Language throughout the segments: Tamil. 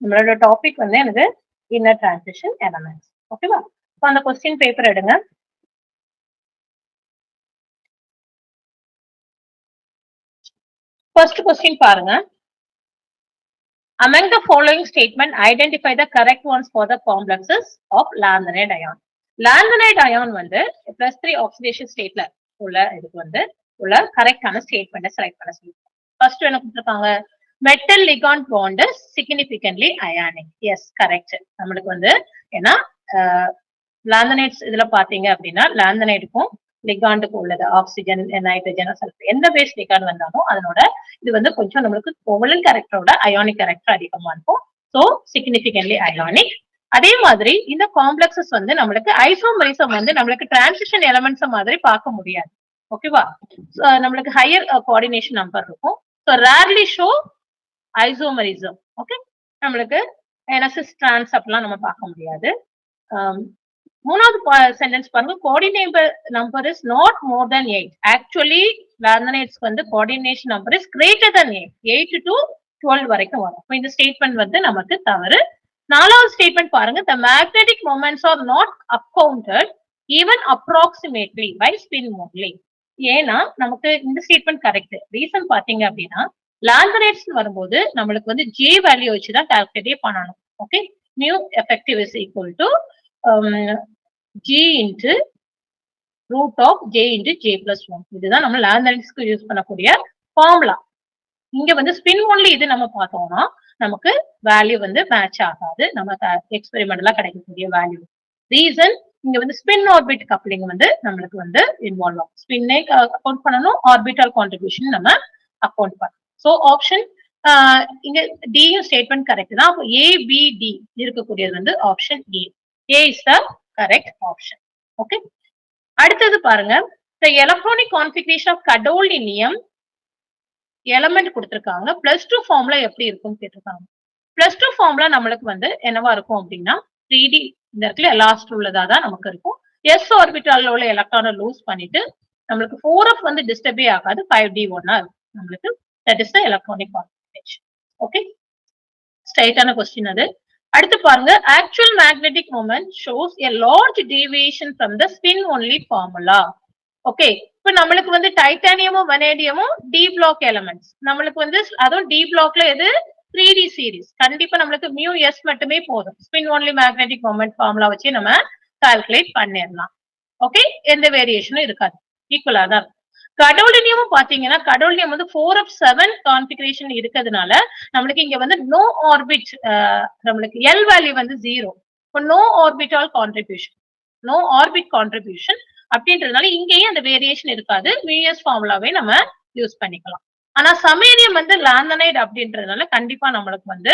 நம்மளோட டாபிக் வந்து எனக்கு இன்னர் டிரான்சிஷன் எலமெண்ட்ஸ். ஓகேவா? இப்போ அந்த கொஸ்டின் பேப்பர் எடுங்க. ஃபர்ஸ்ட் கொஸ்டின் பாருங்க. Among the following statement, identify the correct ones for the complexes of lanthanide ion. Lanthanide ion வந்து +3 oxidation stateல உள்ள இதுக்கு வந்து உள்ள கரெக்டான ஸ்டேட்மெண்ட்டை செலக்ட் பண்ண சொல்லுங்க. ஃபர்ஸ்ட் என்ன கொடுத்திருக்காங்க? Metal ligand bond is significantly ionic. Yes, correct. நம்மளுக்கு வந்து ஏன்னா லாந்தனைட்ஸ் இதுல பாத்தீங்க அப்படின்னா லாந்தனைடுக்கும் லிகாண்டுக்கு உள்ளது ஆக்சிஜன், நைட்ரஜன், சல்ஃபர் எந்த பேஸ் லிகாண்ட் வந்தாலும் அதனோட இது வந்து கொஞ்சம் நம்மளுக்கு கோவலன் கேரக்டரோட அயானிக் கேரக்டர் அதிகமா இருக்கும். So significantly ionic. அதே மாதிரி இந்த காம்ப்ளெக்ஸஸ் வந்து நம்மளுக்கு ஐசோமரிசம் வந்து நம்மளுக்கு டிரான்சிஷன் எலமெண்ட்ஸ் மாதிரி பார்க்க முடியாது. ஓகேவா? நம்மளுக்கு ஹையர் கோஆர்டினேஷன் நம்பர் இருக்கும். So rarely show isomerism. Okay, நம்மளுக்கு சிஸ் டிரான்ஸ் அப்படிலாம் நம்ம பார்க்க முடியாது. மூணாவது சென்டென்ஸ் பாருங்க. Coordinate number is not more than 8. Actually lanthanides வந்து coordination number is greater than 8. 8 to 12 வரைக்கும் வரும். இப்போ இந்த ஸ்டேட்மெண்ட் வந்து நமக்கு தவறு. நாலாவது ஸ்டேட்மெண்ட் பாருங்க. The magnetic moments are not accounted even approximately by spin only. ஏன்னா நமக்கு இந்த ஸ்டேட்மெண்ட் கரெக்ட். ரீசன் பாத்தீங்க அப்படின்னா லாந்தனைட்ஸ் வரும்போது நம்மளுக்கு வந்து J வேல்யூ வச்சுதான் கால்குலேட் பண்ணணும். Okay, mu effective is equal to G into root of J into J plus 1. இதுதான் நம்ம லாந்தனைட்ஸ்க்கு யூஸ் பண்ணக்கூடிய ஃபார்முலா. இங்க வந்து ஸ்பின் ஒன்லி இது நம்ம பார்த்தோம்னா நமக்கு வேல்யூ வந்து மேட்ச் ஆகாது. நமக்கு எக்ஸ்பெரிமெண்ட்ல கிடைக்கக்கூடிய வேல்யூ. ரீசன் இங்க வந்து ஸ்பின் ஆர்பிட் கப்ளிங் வந்து நம்மளுக்கு வந்து இன்வால்வ் ஆகும். ஸ்பின்னை அக்கௌண்ட் பண்ணணும், ஆர்பிட்டல் கான்ட்ரிபியூஷன் நம்ம அக்கௌண்ட் பண்ணணும். ஸோ ஆப்ஷன் இங்க டியும் ஸ்டேட்மெண்ட் கரெக்ட் தான். அப்போ ABD இருக்கக்கூடியது வந்து option A. A is the correct option. Okay, அடுத்தது பாருங்க. The electronic configuration of gadolinium element கொடுத்திருக்காங்க. +2 ஃபார்முலா எப்படி இருக்கும்னு கேட்டிருக்காங்க. +2 ஃபார்முலா நம்மளுக்கு வந்து என்னவா இருக்கும் அப்படின்னா 3D இந்த இடத்துல லாஸ்ட் உள்ளதா தான் நமக்கு இருக்கும். S ஆர்பிட்டால்ல உள்ள எலக்ட்ரானை லூஸ் பண்ணிட்டு நம்மளுக்கு 4f வந்து டிஸ்டர்பே ஆகாது. 5d1 நம்மளுக்கு that is the electronic configuration. ஓகே, ஸ்ட்ரைட்டான क्वेश्चन அது. அடுத்து பாருங்க. actual magnetic moment shows a large deviation from the spin only formula. Okay, இப்ப நம்மளுக்கு வந்து டைட்டானியமும் வனேடியமும் டி பிளாக் எலிமெண்ட்ஸ். நம்மளுக்கு வந்து அதுவும் டி பிளாக்ல எது 3D சீரிஸ். கண்டிப்பா நம்மளுக்கு μs மட்டுமே போதும். Spin only magnetic moment formula வச்சு நம்ம கால்குலேட் பண்ணிடலாம். ஓகே, எந்த வேரியேஷனும் இருக்காது, ஈக்குவலா தான் இருக்கும். கடோலினியமும் பாத்தீங்கன்னா கடோலினியம் வந்து 4f7 கான்ஃபிகரேஷன் இருக்கிறதுனால நம்மளுக்கு இங்க வந்து நோ ஆர்பிட், நம்மளுக்கு L வேல்யூ வந்து 0. No orbital contribution, no orbit contribution அப்படின்றதுனால இங்கேயும் அந்த வேரியேஷன் இருக்காது. மியூஎஸ் ஃபார்முலாவே நம்ம யூஸ் பண்ணிக்கலாம். ஆனா சமேரியம் வந்து லாந்தனைட் அப்படின்றதுனால கண்டிப்பா நம்மளுக்கு வந்து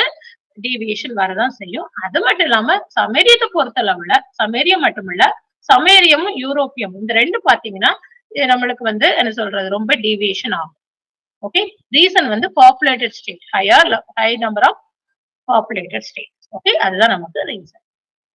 டீவியேஷன் வரதான் செய்யும். அது மட்டும் இல்லாம சமேரியத்தை பொறுத்தளவுல சமேரியம் மட்டுமில்ல, சமேரியமும் யூரோப்பியம் இந்த ரெண்டு பாத்தீங்கன்னா நம்மளுக்கு வந்து என்ன சொல்றது ரொம்ப டீவியேஷன் ஆகும். ஓகே, ரீசன் வந்து populated state, high number of populated state. Okay, அதுதான் நமக்கு ரீசன்.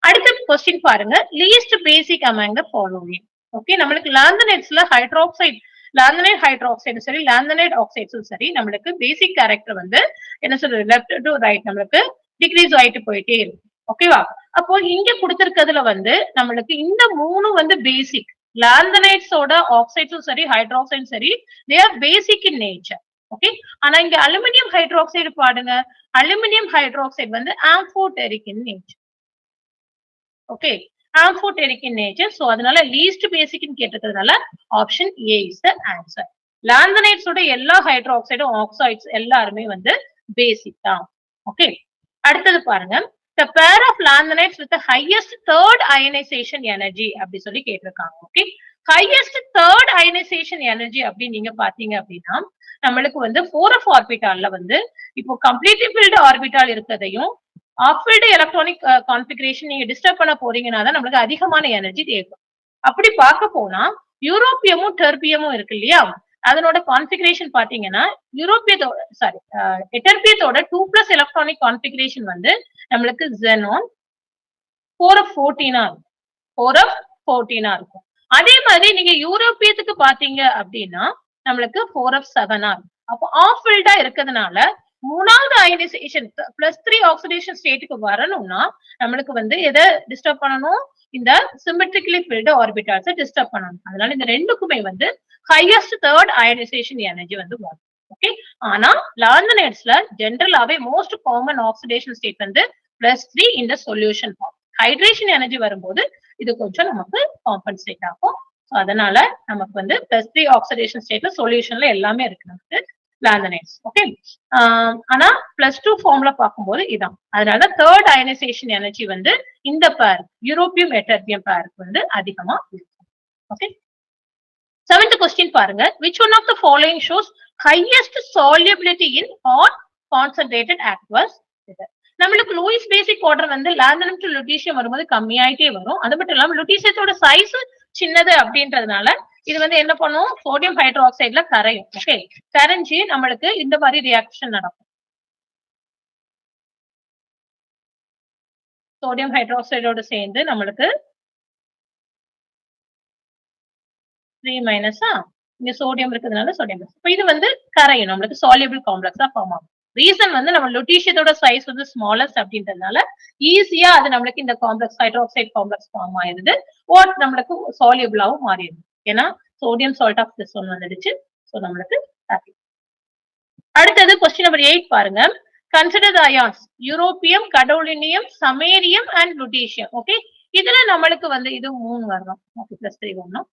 அடுத்த கொஸ்டின் பாருங்க. Least basic among the following. Okay, நம்மளுக்கு லாந்தனைட்ஸ்ல ஹைட்ராக்சைடு, லாந்தனைட் ஹைட்ராக்சைடு சரி லாந்தனைட் ஆக்சைட்ஸும் சரி நம்மளுக்கு பேசிக் கேரக்டர் வந்து என்ன சொல்றது லெஃப்ட் டு ரைட் நம்மளுக்கு டிக்ரீஸ் ஆயிட்டு போயிட்டே இருக்கும். ஓகேவா? அப்போ இங்க கொடுத்திருக்கிறதுல வந்து நம்மளுக்கு இந்த மூணு வந்து பேசிக். லாந்தனைட்ஸோட ஆக்சைட்ஸும் சரி ஹைட்ராக்சைடும் சரி they are basic in nature. Okay, ஆனா இங்க அலுமினியம் ஹைட்ராக்சைடு பாடுங்க. அலுமினியம் ஹைட்ராக்சைடு வந்து amphoteric in nature. Okay, amphoteric in nature. So அதனால least basic ன்னு கேட்டிருக்கிறதுனால option A is the answer. Lanthanides ஓட எல்லா ஹைட்ராக்சைடும் ஆக்சைட்ஸ் எல்லாருமே வந்து பேசிக் தான். ஓகே, அடுத்தது பாருங்க. The pair of lanthanides with the highest third ionization energy அப்படி சொல்லி கேட்டிருக்காங்க. Okay, highest third ionization energy அப்படி நீங்க பாத்தீங்க அப்படின்னா நம்மளுக்கு வந்து 4f ஆர்பிட்டால்ல வந்து இப்போ கம்ப்ளீட்லி ஃபில்டு ஆர்பிட்டால் இருக்கிறதையும் ஆஃபில்டு எலக்ட்ரானிக் கான்ஃபிகரேஷன் நீங்க டிஸ்டர்ப் பண்ண போறீங்கன்னா தான் நம்மளுக்கு அதிகமான எனர்ஜி தேவைப்படும். அப்படி பார்க்க போனா யூரோப்பியமும் டெர்பியமும் இருக்கு இல்லையா, அதனோட கான்ஃபிகரேஷன் பாத்தீங்கன்னா யூரோப்பியத்தோட எட்டர்பியத்தோட 2+ எலக்ட்ரானிக் கான்ஃபிகரேஷன் வந்து நம்மளுக்கு ஜெனான் 4f14 இருக்கும். அதே மாதிரி நீங்க யூரோப்பியத்துக்கு பாத்தீங்க அப்படின்னா நம்மளுக்கு 4f7 இருக்கும். அப்போ ஆஃபில்டா இருக்கிறதுனால மூணாவது அயனைசேஷன் +3 ஆக்சிடேஷன் ஸ்டேட்டுக்கு வரணும்னா நம்மளுக்கு வந்து எதை டிஸ்டர்ப் பண்ணணும், இந்த சிமெட்ரிக்கலி ஃபில்டு ஆர்பிட்டால்ஸை டிஸ்டர்ப் பண்ணணும். அதனால இந்த ரெண்டுக்குமே வந்து ஹையஸ்ட் தேர்ட் அயனைசேஷன் எனர்ஜி வந்து வரும். ஓகே, ஆனா லாந்தனைட்ஸ்ல ஜென்ரலாவே மோஸ்ட் காமன் ஆக்சிடேஷன் ஸ்டேட் வந்து +3 இந்த சொல்யூஷன் ஃபார்ம். ஹைட்ரேஷன் எனர்ஜி வரும்போது இது கொஞ்சம் நமக்கு காம்பன்சேட் ஆகும். அதனால நமக்கு வந்து +3 ஆக்சிடேஷன் ஸ்டேட்ல சொல்யூஷன்ல எல்லாமே இருக்கு நமக்கு லாந்தனைட்ஸ். ஓகே, ஆனா +2 ஃபார்ம்ல பார்க்கும்போது இதான். அதனால தேர்ட் அயனைசேஷன் எனர்ஜி வந்து இந்த பேர் யூரோப்பியம் எட்டர்பியம் பேருக்கு வந்து அதிகமா இருக்கும். ஓகே, 7th கொஸ்டின் பாருங்க. which one of the following shows highest solubility in hot concentrated aqueous ether? நம்மளுக்கு லூயிஸ் பேசிக் ஆர்டர் வந்து லாந்தனம் டு லுட்டீசியம் வரும்போது கம்மியாயிட்டே வரும். அது மட்டும் இல்லாம லுட்டீசியத்தோட சைஸ் சின்னது அப்படின்றதுனால இது வந்து என்ன பண்ணும், சோடியம் ஹைட்ரோக்சைடுல கரையும். ஓகே, கரைஞ்சி நம்மளுக்கு இந்த மாதிரி ரியாக்ஷன் நடக்கும். சோடியம் ஹைட்ரோக்சைடோட சேர்ந்து நம்மளுக்கு 3- இங்க சோடியம் இருக்கிறதுனால சோடியம். இப்போ இது வந்து கரையும், நம்மளுக்கு சால்யூபிள் காம்ப்ளெக்ஸா ஃபார்ம் ஆகும். ரீசன் வந்து நம்ம லுட்டீசியத்தோட சைஸ் வந்து ஸ்மாலஸ்ட் அப்படின்றதுனால ஈஸியா அது நம்மளுக்கு இந்த காம்ப்ளெக்ஸ் ஹைட்ரோக்சைடு காம்ப்ளெக்ஸ் ஃபார்ம் ஆயிருது. ஓட் நம்மளுக்கு சால்யூபிளாவும் மாறிடுது. ஏன்னா sodium salt of this one வந்துடுச்சு. ஸோ நம்மளுக்கு அடுத்தது கொஸ்டின் நம்பர் 8 பாருங்க. Consider ions europium, gadolinium, samarium and lutetium. Okay, இதுல நம்மளுக்கு வந்து இது 3 வரணும். ஓகே, +3 வரணும்.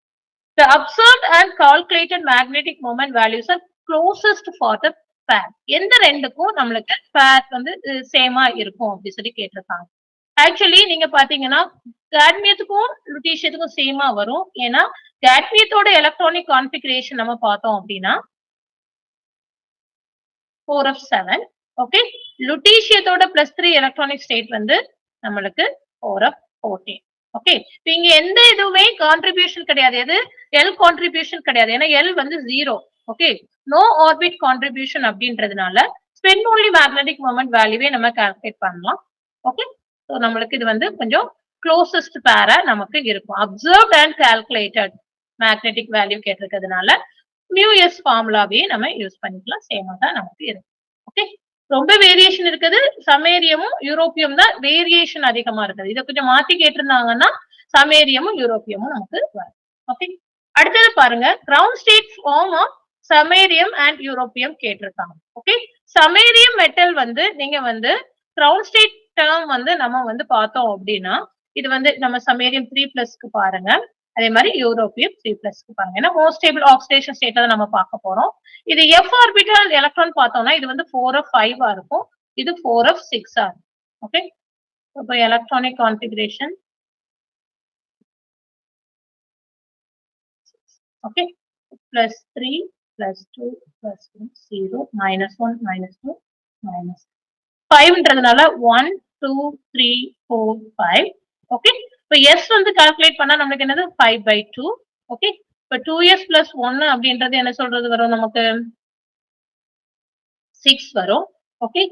The observed and calculated magnetic moment values are closest for the pair. எந்த ரெண்டுக்கும் நம்மளுக்கு பேர் வந்து சேமா இருக்கும் அப்படி சொல்லி கேட்டிருக்காங்க. ஆக்சுவலி நீங்க பாத்தீங்கன்னா கேட்மியத்துக்கும் லுட்டீசியத்துக்கும் சேமா வரும். ஏன்னா கேட்மியத்தோட எலக்ட்ரானிக் கான்ஃபிகரேஷன் நம்ம பார்த்தோம் அப்படின்னா 4f7. ஓகே, லுட்டீசியத்தோட +3 எலக்ட்ரானிக் ஸ்டேட் வந்து நம்மளுக்கு 4f14. ஓகே, இங்க எந்த இதுவுமே கான்ட்ரிபியூஷன் கிடையாது. எது எல் கான்ட்ரிபியூஷன் கிடையாது. ஏன்னா எல் வந்து 0. ஓகே, நோ ஆர்பிட் கான்ட்ரிபியூஷன் அப்படின்றதுனால ஸ்பின் ஒன்லி மேக்னெட்டிக் மொமெண்ட் வேல்யூவே நம்ம கால்குலேட் பண்ணலாம். ஓகே, ஸோ நம்மளுக்கு இது வந்து கொஞ்சம் க்ளோசஸ்ட் பேரா நமக்கு இருக்கும். Observed and calculated magnetic value கேட்டிருக்கிறதுனால μs ஃபார்முலாவே நம்ம யூஸ் பண்ணிக்கலாம். சேமா தான் நமக்கு இருக்கும். ஓகே, ரொம்ப வேரியேஷன் இருக்குது. சமேரியமும் யூரோப்பியம் தான் வேரியேஷன் அதிகமா இருக்குது. இதை கொஞ்சம் மாத்தி கேட்டிருந்தாங்கன்னா சமேரியமும் யூரோப்பியமும் நமக்கு வரும். ஓகே, அடுத்தது பாருங்க. Ground state form of samarium and europium கேட்டிருக்காங்க. ஓகே, சமேரியம் மெட்டல் வந்து நீங்க வந்து கிரவுண்ட் ஸ்டேட் டேர்ம் வந்து நம்ம வந்து பார்த்தோம் அப்படின்னா இது வந்து நம்ம சமேரியம் 3+க்கு பாருங்க. அதே மாதிரி யூரோப்பியம் 3+க்கு பாருங்க. ஏன்னா மோஸ்ட் ஸ்டேபிள் ஆக்சிடேஷன் ஸ்டேட்டை நம்ம பார்க்க போறோம். இது f ஆர்பிட்டல் எலக்ட்ரான் பார்த்தோம்னா இது வந்து 4f5 இருக்கும். இது 4f6 இருக்கும். ஓகே, இப்போ எலக்ட்ரானிக் கான்ஃபிகரேஷன். ஓகே, +3 +2 +1 0 -1 -2 -5ன்றதுனால 1 2 3 4 5. ஓகே, இப்போ s வந்து கால்குலேட் பண்ணா நமக்கு என்னது 5/2. ஓகே, இப்போ 2s + 1 அப்படின்றது என்ன சொல்றது வரும், நமக்கு 6 வரும். ஓகே,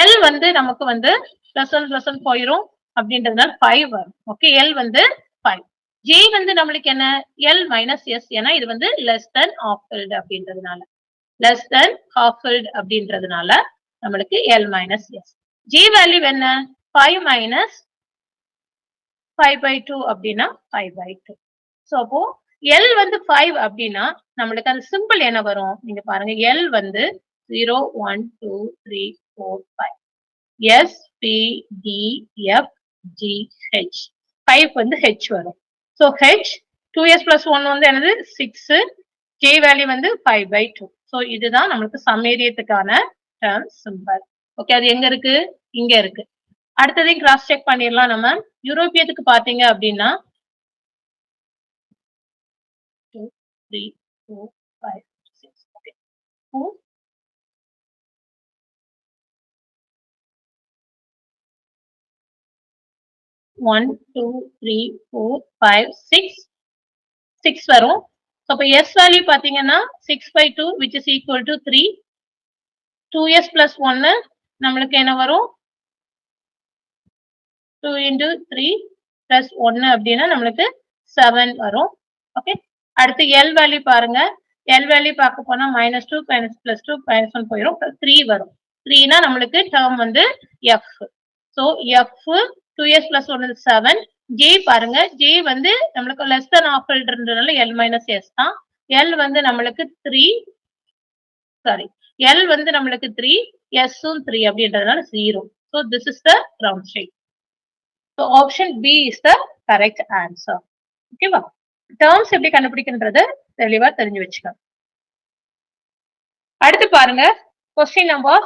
எல் வந்து நமக்கு வந்து +1 போயிரும் அப்படின்றதுனால 5 வரும். ஓகே, எல் வந்து 5. ஜே வந்து நம்மளுக்கு என்ன எல் -s. ஏன்னா இது வந்து லெஸ் தென் ஹாஃப் ஃபில்டு அப்படின்றதுனால நம்மளுக்கு எல் -s. ஜே வேல்யூ என்ன 5 - 5/2 அப்படின்னா 5/2. ஸோ அப்போ எல் வந்து 5 அப்படின்னா நம்மளுக்கு அந்த சிம்பிள் என்ன வரும் நீங்க பாருங்க. எல் வந்து 0 1 2 3 4 5 S P D F G H. 5 வந்து H வரும். ஸோ H 2s + 1 வந்து என்னது 6. J வேல்யூ வந்து 5/2. ஸோ இதுதான் நம்மளுக்கு சமேரியத்துக்கான டேர்ம் சிம்பிள். ஓகே, அது எங்க இருக்கு, இங்க இருக்கு. அடுத்ததையும் கிராஸ் செக் பண்ணிடலாம். நம்ம யூரோப்பியத்துக்கு பாத்தீங்க அப்படின்னா 2 3 4 5 6. ஓகே, 1 2 3 4 5 6 வரும். அப்ப s வேல்யூ பாத்தீங்கன்னா 6/2 which is equal to 3. 2s + 1 நம்மளுக்கு என்ன வரும் 2 × 3 + 1 அப்படின்னா நம்மளுக்கு 7 வரும். ஓகே, அடுத்து எல் வேல்யூ பாருங்க. எல் வேல்யூ பார்க்க போனா -2 + 2 -1 போயிடும். 3 வரும். 3னா நம்மளுக்கு டேர்ம் வந்து F. So F 2s plus 1 is 7. J பாருங்க, J வந்து நம்மளுக்கு less than half filledன்றதுனால L minus S தான். L வந்து நம்மளுக்கு 3, sorry, L வந்து நம்மளுக்கு 3, S 3 அப்படின்றதுனால 0. So this is the round shape. So option B is the correct answer. ஓகேவா? terms எப்படி கண்டுபிடிக்கின்றது தெளிவா தெரிஞ்சு வச்சுக்கோங்க. அடுத்து பாருங்க question number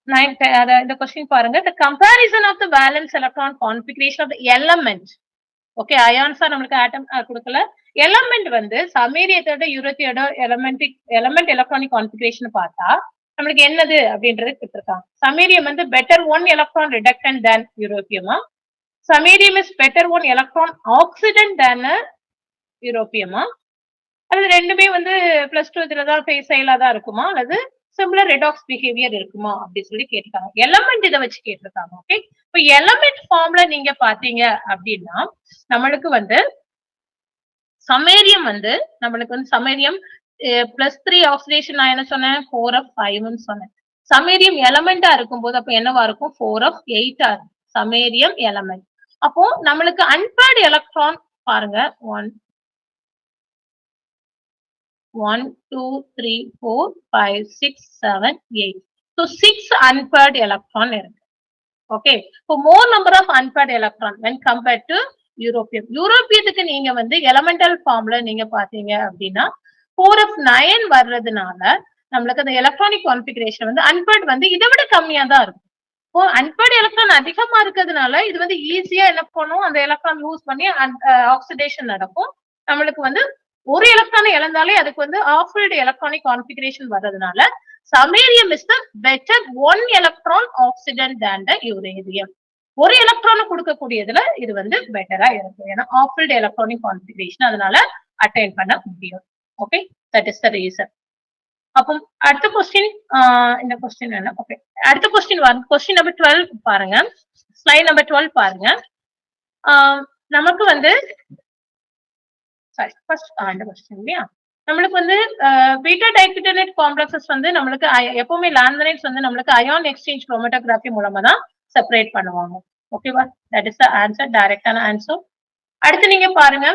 9. இந்த question பாருங்க, the comparison of the valence electron configuration of the element. Okay, அயான்ஸா நம்மளுக்கு ஆட்டம் கொடுக்கல. எலமெண்ட் வந்து சமீரியத்தோட யூரேத்தியோட எலமெண்ட் எலக்ட்ரானிக் கான்ஃபிகரேஷன் பார்த்தா நம்மளுக்கு என்னது அப்படின்றது கொடுத்துருக்காங்க. சமீரியம் வந்து பெட்டர் 1 எலக்ட்ரான் ரிடக்டன்ட் தேன் யூரோப்பியமா, samarium is better 1 electron oxidant than யூரோப்பியமா, அது ரெண்டுமே வந்து +2 இதுலதான் ஃபேஸ் தான் இருக்குமா, அல்லது சிமிலர் ரெடாக்ஸ் பிஹேவியர் இருக்குமா அப்படி சொல்லி கேட்டிருக்காங்க. எலமெண்ட் இதை வச்சு கேட்டிருக்காங்க. ஓகே, இப்போ எலமெண்ட் ஃபார்ம்ல நீங்க பாத்தீங்க அப்படின்னா நம்மளுக்கு வந்து சமேரியம் வந்து நம்மளுக்கு வந்து சமேரியம் +3 ஆக்சிடேஷன் நான் என்ன சொன்னேன் 4f5 சொன்னேன். சமேரியம் எலமெண்டா இருக்கும்போது அப்ப என்னவா இருக்கும் 4f8 இருக்கும் சமேரியம் எலமெண்ட். அப்போ நம்மளுக்கு அன்பேர்டு எலக்ட்ரான் பாருங்க 1 2 3 4 5 6 7 8. So 6 unpaired electron இருக்கு. Okay, so more number of unpaired electron when compared to European. யூரோப்பியத்துக்கு நீங்க வந்து எலமெண்டல் ஃபார்ம்ல நீங்க பாத்தீங்க அப்படின்னா 4f9 வர்றதுனால நம்மளுக்கு அந்த எலக்ட்ரானிக் கான்ஃபிகரேஷன் வந்து அன்பேர்ட் வந்து இதை விட கம்மியா தான் இருக்கும். இப்போ அன்பேர்ட் எலக்ட்ரான் அதிகமா இருக்கிறதுனால இது வந்து ஈஸியா என்ன பண்ணும், அந்த எலக்ட்ரான் யூஸ் பண்ணி ஆக்சிடேஷன் நடக்கும். நம்மளுக்கு வந்து ஒரு எலக்ட்ரானை இழந்தாலே அதுக்கு வந்து ஆஃப்-ஃபில்ட் எலக்ட்ரானிக் கான்ஃபிகரேஷன் வர்றதுனால samarium is the better 1 electron oxidant than the uranium. ஒரு எலக்ட்ரானை கொடுக்கக்கூடியதுல இது வந்து பெட்டரா இருக்கும். ஏன்னா ஆஃப்-ஃபில்ட் எலக்ட்ரானிக் கான்ஃபிகரேஷன் அதனால அட்டைன் பண்ண முடியும். Okay, that is the reason. அப்போ அடுத்த கொஸ்டின், இந்த கொஸ்டின் என்ன? ஓகே, அடுத்த கொஸ்டின் கொஸ்டின் நம்பர் 12 பாருங்க, ஸ்லைட் நம்பர் 12 பாருங்க. நமக்கு வந்து நம்மளுக்கு வந்து பீட்டா டைகுட்டனேட் காம்ப்ளெக்ஸஸ் வந்து நம்மளுக்கு எப்பவுமே லாந்தனைட்ஸ் வந்து நம்மளுக்கு அயான் எக்ஸ்சேஞ்ச் குரோமேட்டோகிராஃபி மூலமா தான் செப்பரேட் பண்ணுவாங்க. ஓகேவா, தட் இஸ் த ஆன்சர், டைரக்டான ஆன்சர். அடுத்து நீங்க பாருங்க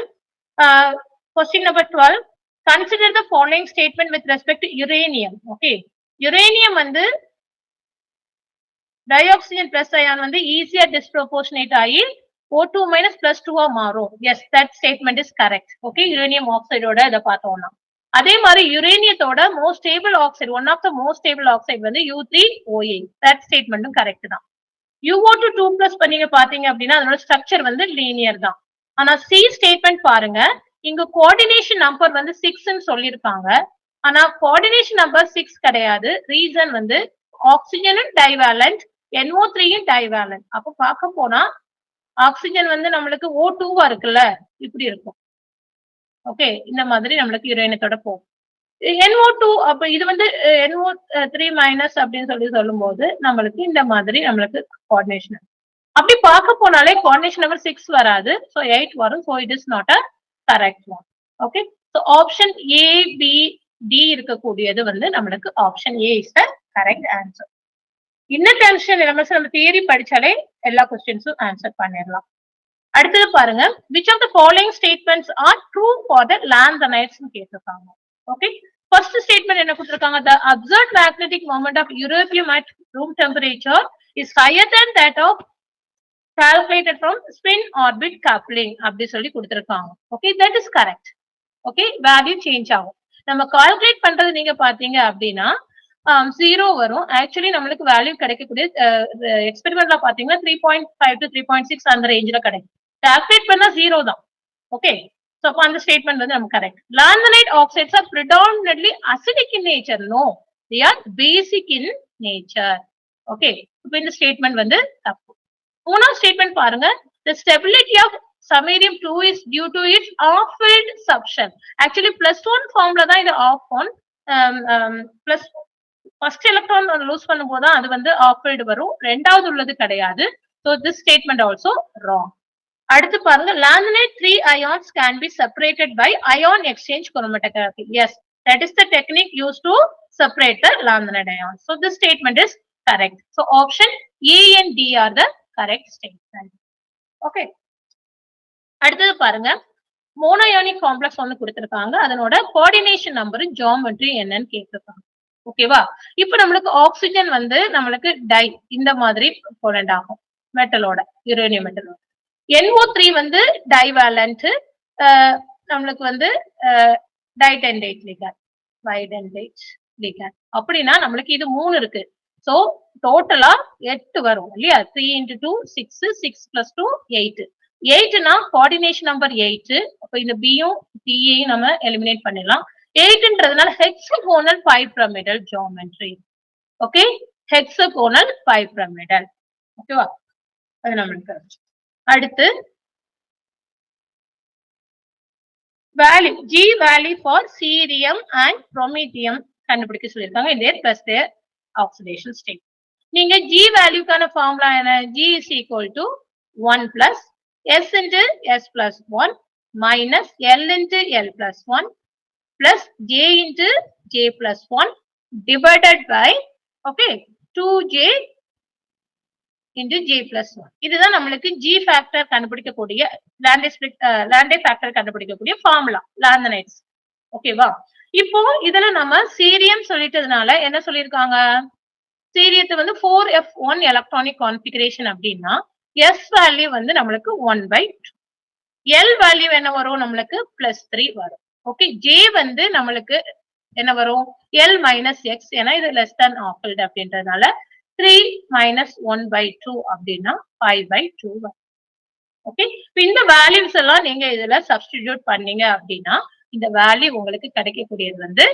question number 12. Consider the following statement with respect to uranium. Okay, uranium வந்து டயோக்சிஜன் பிளஸ் அயான் வந்து ஈஸியா டிஸ்ப்ரொபோர்ஷனேட் ஆகி O2 minus +2 மாறும். Yes, that statement is correct. Okay, யுரேனியம் ஆக்சைடோட இதை பார்த்தோம்னா அதே மாதிரி யுரேனியத்தோட most stable oxide, one of the most stable oxide வந்து U3O8. that ஸ்டேட்மெண்ட்டும் கரெக்ட் தான். UO2 2+ பண்ணீங்க பாத்தீங்க அப்படின்னா அதோட ஸ்ட்ரக்சர் வந்து லீனியர் தான். ஆனா சி ஸ்டேட்மெண்ட் பாருங்க, இங்க கோஆர்டினேஷன் நம்பர் வந்து 6ன்னு சொல்லியிருக்காங்க. ஆனா கோஆர்டினேஷன் நம்பர் 6 கிடையாது. ரீசன் வந்து ஆக்சிஜனும் டைவேலண்ட், NO3யும் டைவேலண்ட். அப்போ பார்க்க போனா ஆக்சிஜன் வந்து நம்மளுக்கு O2வா இருக்குல்ல, இப்படி இருக்கும். ஓகே, இந்த மாதிரி நம்மளுக்கு யுரேனியத்தோட போகும். NO2 அப்ப இது வந்து NO3- அப்படின்னு சொல்லும் போது நம்மளுக்கு இந்த மாதிரி நம்மளுக்கு கோஆர்டினேஷன் அப்படி பார்க்க போனாலே கோஆர்டினேஷன் நம்பர் 6 வராது. ஸோ 8 வரும். So it is not a correct one. Okay, so option A, B, D இருக்கக்கூடியது வந்து நம்மளுக்கு option A is the correct answer. இன்னும் டென்ஷன் நம்ம தியரி படிச்சாலே எல்லா கொஸ்டின்ஸும் ஆன்சர் பண்ணிடலாம். அடுத்தது பாருங்க, which of the following statements are true for the lanthanides கேட்டிருக்காங்க. ஓகே, ஃபர்ஸ்ட் ஸ்டேட்மெண்ட் என்ன கொடுத்திருக்காங்க, the observed magnetic moment of europium at room temperature is higher than that of calculated from spin orbit coupling அப்படி சொல்லி கொடுத்திருக்காங்க. Okay, that is correct. Okay, value change ஆகும். நம்ம கால்குலேட் பண்றது நீங்க பாத்தீங்க அப்படின்னா 0 வரும். ஆக்சுவலி நம்மளுக்கு வேல்யூ கிடைக்கக்கூடிய எக்ஸ்பெரிமெண்ட்ல பாத்தீங்கன்னா 3.5 to 3.6 அந்த ரேஞ்சில கிடைக்கும். கால்குலேட் பண்ணா 0 தான். ஓகே, சோ அப்ப அந்த ஸ்டேட்மெண்ட் வந்து நமக்கு correct. Lanthanide oxides are predominantly acidic in nature. No, they are basic in nature. Okay, இப்போ இந்த ஸ்டேட்மெண்ட் வந்து தப்பு. மூணாவது ஸ்டேட்மெண்ட் பாருங்க, the stability of samarium 2 is due to its off-filled subshell. Actually +1 ஃபார்ம்ல தான் இது of one plus first electron lose பண்ணும்போது அது வந்து ஆஃப்-ஃபில்ட் வரும், ரெண்டாவது உள்ளது கிடையாது. So this statement also wrong. அடுத்து பாருங்க, lanthanide 3 ions can be separated by ion exchange chromatography. Yes, that is the technique used to separate the lanthanide ions. So this statement is correct. So option A and D are the correct statement. Okay. அடுத்தது பாருங்க, மோனோயானிக் காம்ப்ளெக்ஸ் ஒன்னு கொடுத்திருக்காங்க. அதனோட கோஆர்டினேஷன் நம்பர் ஜியோமெட்ரி என்னன்னு கேட்டிருக்காங்க. ஓகேவா? இப்போ நம்மளுக்கு ஆக்சிஜன் வந்து நம்மளுக்கு டை இந்த மாதிரி கோலண்ட் ஆகும் மெட்டலோட, யுரேனியம் மெட்டலோட. NO3 வந்து டைவேலன்ட், நம்மளுக்கு வந்து டைடென்டேட் லிகண்ட், பைடென்டேட் லிகண்ட். அப்படின்னா நம்மளுக்கு இது 3 இருக்கு. சோ டோட்டலா 8 வரும் இல்லையா? 3 into 2 6, 6 plus 2 8. 8னா கோஆர்டினேஷன் நம்பர் 8. அப்ப இந்த பியும் டியையும் நம்ம எலிமினேட் பண்ணிடலாம். 8ன்றதுனால hexagonal bipyramidal geometry. Okay, hexagonal bipyramidal. ஓகேவா? அது நம்மளுக்கு அடுத்து value, G value for cerium and promethium கண்டுபிடிக்க சொல்லியிருக்காங்க. இதே பிளஸ் தேர் ஆக்சிடேஷன் ஸ்டேட். நீங்க G வேல்யூக்கான ஃபார்முலா என்ன? G is equal to 1 plus S into S plus 1 minus L into L plus 1 plus J into J plus 1 divided by, okay, 2J into J plus 1. இதுதான் நம்மளுக்கு G ஃபேக்டர் கண்டுபிடிக்கக்கூடிய, லாண்டே ஃபேக்டர் கண்டுபிடிக்கக்கூடிய ஃபார்முலா லாந்தனைட்ஸ். ஓகேவா? இப்போ இதுல நம்ம சீரியம் சொல்லிட்டதுனால என்ன சொல்லியிருக்காங்க? சீரியத்தை வந்து 4f1 எலக்ட்ரானிக் கான்ஃபிகரேஷன் அப்படின்னா S வேல்யூ வந்து நம்மளுக்கு 1/2. L வேல்யூ என்ன வரும்? நம்மளுக்கு +3 வரும். ஓகே, J வந்து நம்மளுக்கு என்ன வரும்? L minus X, ஏன்னா இது less than half-filled அப்படின்றதுனால 3 minus 1/2 அப்படின்னா 5/2 வரும். ஓகே, இந்த வேல்யூஸ் எல்லாம் நீங்க இதுல சப்ஸ்டிடியூட் பண்ணீங்க அப்படின்னா இந்த வேல்யூ உங்களுக்கு கிடைக்கக்கூடியது வந்து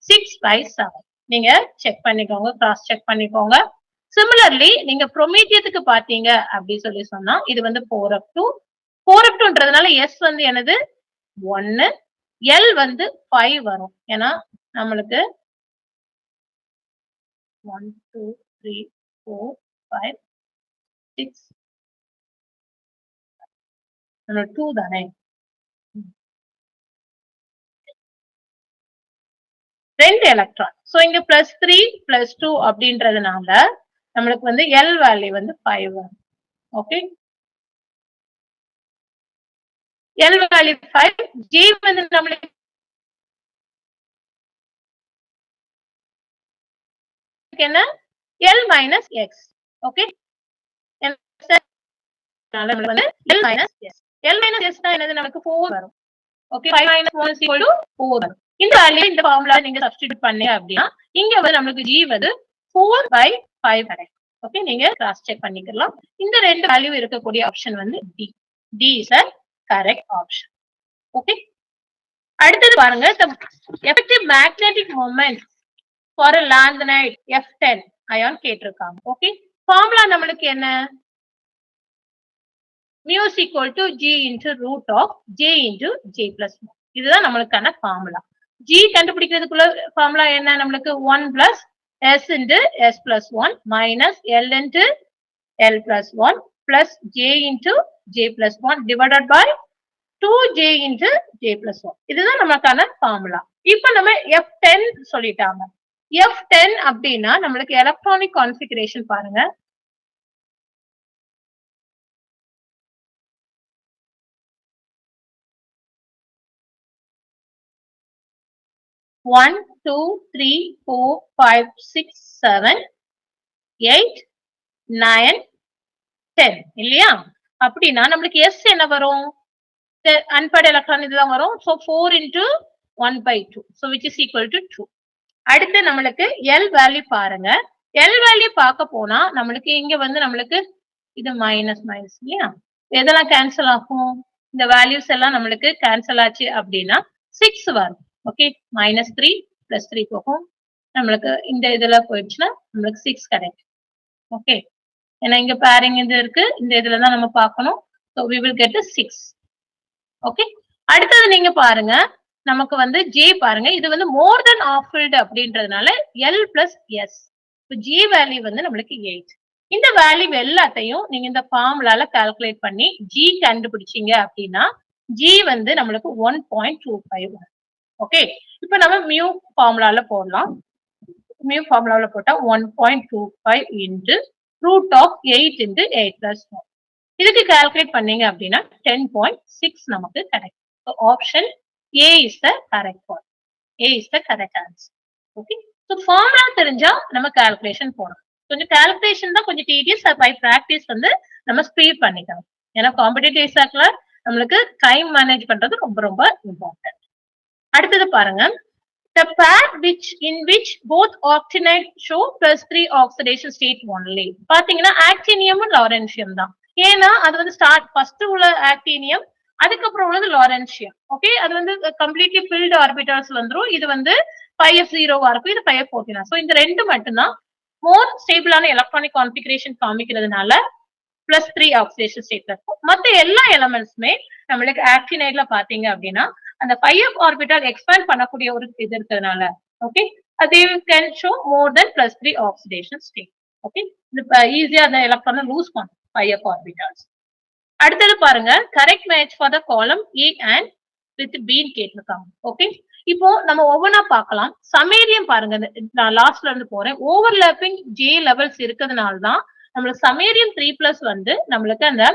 6/7. நீங்க செக் பண்ணிக்கோங்க, கிராஸ் செக் பண்ணிக்கோங்க. சிமிலர்லி நீங்க புரோமித்தியத்துக்கு பாத்தீங்க அப்படி சொல்லி சொன்னா இது வந்து 4f2. 4f2ன்றதுனால S வந்து என்னது? 1, L வந்து 5 வரும். ஏன்னா நம்மளுக்கு 1 2 3 4 5 6 2 தானே, 2 எலக்ட்ரான். சோ இங்க +3 +2 அப்படின்றதுனால நம்மளுக்கு வந்து L வேல்யூ வந்து 5 வரும். ஓகே, L வேல்யூ 5, G வந்து நம்மளுக்கு என்ன? L minus X. ஓகே, நம்மளுக்கு வந்து L minus S. L minus S தான் என்னது? நமக்கு 4 வரும். Okay, 5 minus 1 is equal to 4 வரும். இந்த வேல்யூ இந்த ஃபார்முலா நீங்க சப்ஸ்டிட்யூட் பண்ணீங்க அப்படின்னா இங்க வந்து நமக்கு G வந்து 4/5 கிடைக்கும். ஓகே, நீங்க கிராஸ் செக் பண்ணிக்கலாம். இந்த ரெண்டு வேல்யூ இருக்கக்கூடிய ஆப்ஷன் வந்து D. D is a correct option. Okay, அடுத்தது பாருங்க, the effective magnetic moment for a lanthanide F10 ion கேட்டிருக்காங்க. ஓகே, ஃபார்முலா நம்மளுக்கு என்ன? mu is equal to G into root of J into J plus 1. இதுதான் நம்மளுக்கான ஃபார்முலா. G கண்டுபிடிக்கிறதுக்குள்ள ஃபார்முலா என்ன? நம்மளுக்கு 1 plus S into S plus 1 minus L into L plus 1 plus J into J plus 1 divided by 2J into J plus 1. இதுதான் நமக்கான ஃபார்முலா. இப்போ நம்ம F10 சொல்லிட்டாங்க. F10 அப்படின்னா நம்மளுக்கு எலக்ட்ரானிக் கான்ஃபிகரேஷன் பாருங்க. One, 2, 3, 4, 5, 6, 7, 8, 9, 10 இல்லையா? அப்படின்னா நம்மளுக்கு S என்ன வரும்? அன்பேர்ட் எலக்ட்ரான் இதுதான் வரும். So 4 into 1/2, so which is equal to 2. அடுத்து நம்மளுக்கு L வேல்யூ பாருங்க. L வேல்யூ பார்க்க போனா நம்மளுக்கு இங்க வந்து நம்மளுக்கு இது மைனஸ் மைனஸ் இல்லையா? எதெல்லாம் கேன்சல் ஆகும்? இந்த வேல்யூஸ் எல்லாம் நம்மளுக்கு கேன்சல் ஆச்சு அப்படின்னா 6 வரும். ஓகே, -3 +3 போகும். நம்மளுக்கு இந்த இதுல போயிடுச்சுன்னா நம்மளுக்கு 6 கிடைக்கும். ஓகே, ஏன்னா இங்க பேரிங் இது இருக்கு, இந்த இதுல தான் நம்ம பார்க்கணும். So we will get 6. Okay, அடுத்தது நீங்க பாருங்க, நமக்கு வந்து J பாருங்க, இது வந்து மோர் தென் ஆஃப் ஃபில்ட் அப்படின்றதுனால L plus S. இப்போ G வேல்யூ வந்து நம்மளுக்கு 8. இந்த வேல்யூ எல்லாத்தையும் நீங்க இந்த ஃபார்முலால கால்குலேட் பண்ணி G கண்டுபிடிச்சீங்க அப்படின்னா G வந்து நம்மளுக்கு 1.25 வரும். ஓகே, இப்போ நம்ம மியூ ஃபார்முலால போடலாம். mu ஃபார்முலால போட்டா 1.25 into root of 8 into 8 plus 1. இதுக்கு கால்குலேட் பண்ணீங்க அப்படின்னா 10.6 நமக்கு கிடைக்கும். So option A is the correct one. A is the correct answer. Okay. So formula தெரிஞ்சா நம்ம கால்குலேஷன் போடணும். கொஞ்சம் கால்குலேஷன் தான் கொஞ்சம் tedious, பை பிராக்டிஸ் வந்து நம்ம ஸ்பீட் பண்ணிக்கலாம். ஏன்னா காம்படிட்டிவ் எக்ஸாம்ல நம்மளுக்கு டைம் மேனேஜ் பண்றது ரொம்ப ரொம்ப இம்பார்ட்டன்ட். அடுத்தது பாருங்க, the pair in which both octinide show +3 oxidation state only. பாத்தீங்கன்னா ஆக்டினியமும் லாரன்சியம் தான். ஏன்னா அது வந்து ஃபர்ஸ்ட் உள்ள ஆக்டினியம், அதுக்கப்புறம் உள்ளது லாரன்சியம். ஓகே, அது வந்து கம்ப்ளீட்லி ஃபில்டு ஆர்பிட்டல்ஸ் வந்துரும். இது வந்து 5s0 இருக்கும், இது 5s14. சோ இந்த ரெண்டு மட்டும்தான் மோர் ஸ்டேபிளான எலக்ட்ரானிக் கான்ஃபிகரேஷன் காமிக்கிறதுனால +3 ஆக்சிடேஷன் ஸ்டேட்ல இருக்கும். மத்த எல்லா எலமெண்ட்ஸுமே நம்மளுக்கு ஆக்டினைட்ல பாத்தீங்க அப்படின்னா அந்த 5f ஆர்பிட்டல் எக்ஸ்பேண்ட் பண்ணக்கூடிய ஒரு இது இருக்கிறதுனால okay they can show more than +3 oxidation state. Okay, ஈஸியா அந்த எலக்ட்ரானை லூஸ் பண்ணும் 5f orbitals. அடுத்தது பாருங்க, கரெக்ட் மேட்ச் ஃபார் த காலம் A and with B கேட்டிருக்காங்க. ஓகே, இப்போ நம்ம ஒவ்வொன்றா பார்க்கலாம். சமேரியம் பாருங்க, நான் லாஸ்ட்ல இருந்து போறேன். ஓவர்லாப்பிங் J லெவல்ஸ் இருக்கிறதுனால தான் நம்மளுக்கு சமேரியம் 3+ வந்து நம்மளுக்கு அந்த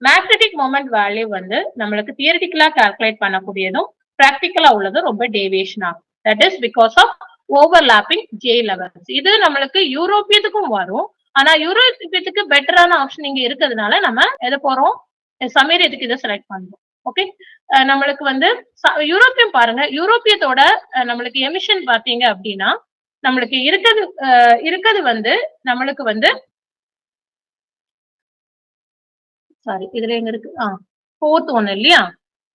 மேக்னெட்டிக் மொமெண்ட் வேல்யூ வந்து நம்மளுக்கு தியரிட்டிக்கலா கால்குலேட் பண்ணக்கூடியதும் பிராக்டிக்கலா உள்ளதும் ரொம்ப டேவியேஷன் ஆகும். That is because of overlapping J levels. இது நம்மளுக்கு யூரோப்பியத்துக்கும் வரும். ஆனா யூரோப்பியத்துக்கு பெட்டரான ஆப்ஷன் இங்க இருக்கிறதுனால நம்ம எதை போறோம், சமேரியத்துக்கு இதை செலக்ட் பண்றோம். ஓகே, நம்மளுக்கு வந்து யூரோப்பியம் பாருங்க, யூரோப்பியத்தோட நம்மளுக்கு எமிஷன் பாத்தீங்க அப்படின்னா நம்மளுக்கு இருக்கிறது வந்து நம்மளுக்கு வந்து சாரி இதுல எங்க இருக்கு, 4th ஒன் இல்லையா,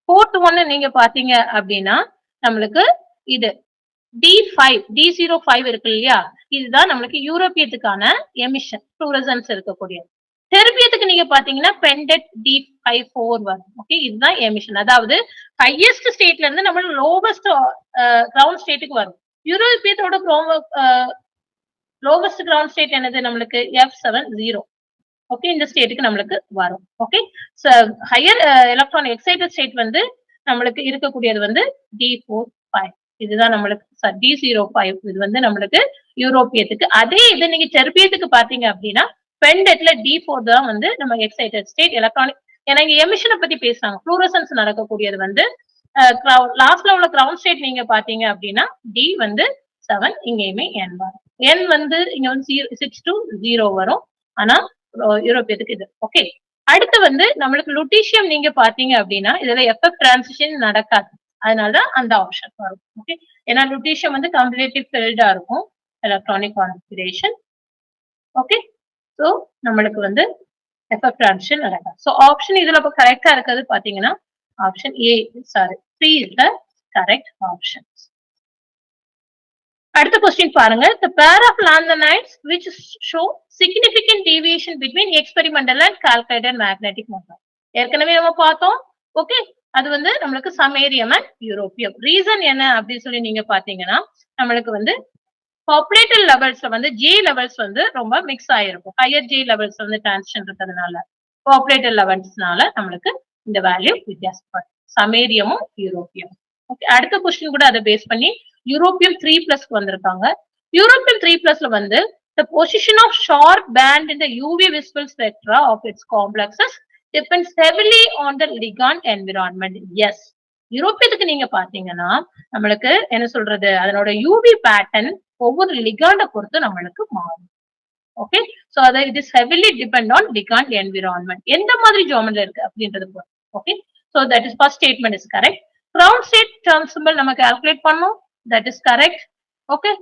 4th ஒன்னு நீங்க பாத்தீங்க அப்படின்னா நம்மளுக்கு இது D05 இருக்கு இல்லையா, இதுதான் நம்மளுக்கு யூரோப்பியத்துக்கான எமிஷன் ஃப்ளூரசன்ஸ் இருக்கக்கூடிய. தெர்பியத்துக்கு நீங்க பாத்தீங்கன்னா பெண்டட் D54 வரும். ஓகே, இதுதான் எமிஷன். அதாவது ஹையஸ்ட் ஸ்டேட்ல இருந்து நம்ம லோவஸ்ட் கிரவுண்ட் ஸ்டேட்டுக்கு வரும். யூரோப்பியத்தோட லோவஸ்ட் கிரவுண்ட் ஸ்டேட் என்னது, நம்மளுக்கு F70. ஓகே, இந்த ஸ்டேட்டுக்கு நம்மளுக்கு வரும். Okay, higher electron excited state வந்து நம்மளுக்கு இருக்கக்கூடியது வந்து D45. இதுதான் நம்மளுக்கு D05. இது வந்து நம்மளுக்கு யூரோப்பியத்துக்கு. அதே இது நீங்க தெர்பியத்துக்கு பாத்தீங்க அப்படின்னா பெண்டட்ல D4 தான் வந்து நம்ம எக்ஸைட்டட் ஸ்டேட் எலக்ட்ரானிக். ஏன்னா இங்க எமிஷனை பத்தி பேசுறாங்க, ஃப்ளூரசன்ஸ் நடக்கக்கூடியது வந்து லாஸ்ட்ல உள்ள கிரவுண்ட் ஸ்டேட் நீங்க பாத்தீங்க அப்படின்னா D வந்து 7, இங்கேயுமே N வரும். N வந்து இங்க வந்து 6 to 0 வரும். ஆனா யூரோப்பியத்துக்கு இது. ஓகே, அடுத்து வந்து நம்மளுக்கு லுட்டீசியம் நீங்க பாத்தீங்க அப்படின்னா இதுல FF டிரான்சிஷன் நடக்காது, அதனாலதான் அந்த ஆப்ஷன் வரும். ஓகே, ஏன்னா லுட்டீசியம் வந்து கம்ப்ளீட்லி ஃபில்டா இருக்கும் எலக்ட்ரானிக் கான்ஃபிகரேஷன். ஓகே, சோ நம்மளுக்கு வந்து FF டிரான்சிஷன் நடக்காது. சோ ஆப்ஷன் இதுல இப்ப கரெக்டா இருக்கிறது பாத்தீங்கன்னா option A, sorry 3 is the correct option. அடுத்த கொஸ்டின் பாருங்க, the pair of lanthanides which show significant deviation between experimental and calculated magnetic moment. ஏற்கனவே நம்ம பார்த்தோம். ஓகே, அது வந்து நம்மளுக்கு சமேரியம் அண்ட் யூரோப்பியம். ரீசன் என்ன அப்படின்னு சொல்லி நீங்க பாத்தீங்கன்னா நம்மளுக்கு வந்து பாப்புலேட்டட் லெவல்ஸ்ல வந்து J லெவல்ஸ் வந்து ரொம்ப மிக்ஸ் ஆயிருக்கும். ஹையர் J லெவல்ஸ் வந்து டிரான்சிஷன் இருக்கிறதுனால பாப்புலேட்டட் லெவல்ஸ்னால நம்மளுக்கு இந்த வேல்யூ வித்தியாசப்படும், சமேரியமும் யூரோப்பியம். ஓகே, அடுத்த கொஸ்டின் கூட அதை பேஸ் பண்ணி யூரோப்பியம் 3+ வந்திருக்காங்க. யூரோப்பியம் 3+ வந்து the position of sharp band in the UV visible spectra of its complexes depends heavily on the ligand environment. Yes, யூரோப்பியத்துக்கு நீங்க பாத்தீங்கன்னா நம்மளுக்கு என்ன சொல்றது, அதனோட UV பேட்டர்ன் ஒவ்வொரு லிகாண்ட பொறுத்து நம்மளுக்கு மாறும். ஓகே, சோ அது it is heavily depend on ligand environment, எந்த மாதிரி ஜியோமெட்ரி இருக்கு அப்படின்றது பொறுத்து. Okay, so that is first statement is correct. Ground state term symbol நம்ம கால்குலேட் பண்ணோம், that is correct. Okay,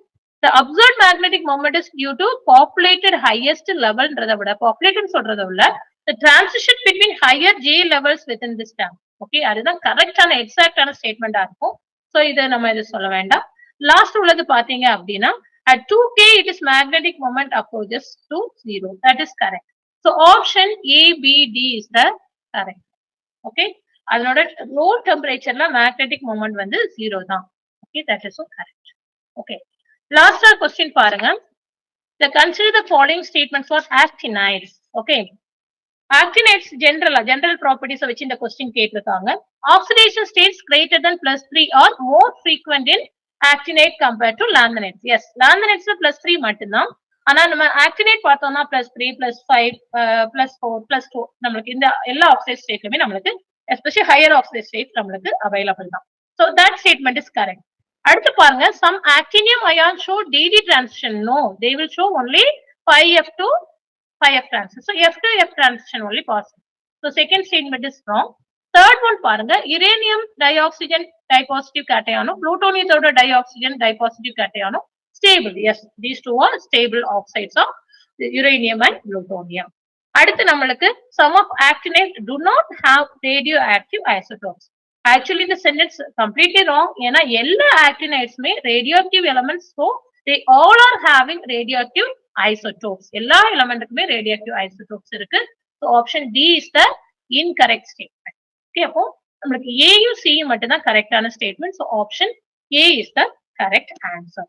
the observed magnetic moment is due to populated highest level ன்றத விட populated சொல்றத விட the transition between higher J levels within this term. Okay, அதுதான் கரெக்டான எக்ஸாக்டான ஸ்டேட்மெண்டா இருக்கும். சோ இத நம்ம இது சொல்ல வேண்டாம். லாஸ்ட் உள்ளது பாத்தீங்க அப்படின்னா at 2K it is magnetic moment approaches to 0. That is correct. So option A, B, D is the correct. Okay, அதனோட low temperatureல magnetic moment வந்து 0 தான். Okay, that is so correct. Okay, last question பாருங்க, the consider the following statements for actinides. Okay, actinides general properties வச்சு இந்த question கேட்டிருக்காங்க. Oxidation states greater than +3 are more frequent in actinide compared to lanthanides. Yes, லாந்தனைட்ஸ்ல +3 மட்டும்தான். ஆனா நம்ம ஆக்டினேட் பார்த்தோம்னா +3, +5, +4, +2 நம்மளுக்கு இந்த எல்லா ஆக்சைடு ஸ்டேட்லயுமே நம்மளுக்கு எஸ்பெஷலி ஹையர் ஆக்சைடு ஸ்டேட் நம்மளுக்கு அவைலபிள் தான். So that statement is correct. அடுத்து பாருங்க, some actinium ion show DD transition. No, they will show only 5F to 5F transition. So F to F transition only possible. So second statement is wrong. Third one பாருங்க, uranium dioxygen dipositive cation, plutonium dioxygen dipositive cation stable. Yes, these two are stable oxides of uranium and plutonium. அடுத்து நம்மளுக்கு some of actinides do not have radioactive isotopes. Actually the sentence completely wrong. ஏன்னா எல்லா actinidesமே radioactive elements, so they all are having radioactive isotopes. எல்லா elementக்குமே radioactive isotopes இருக்கு. So option D is the incorrect statement. Okay, அப்போ நம்மளுக்கு A யும் C யும் மட்டும் தான் கரெக்டான statement. So option A is the correct answer.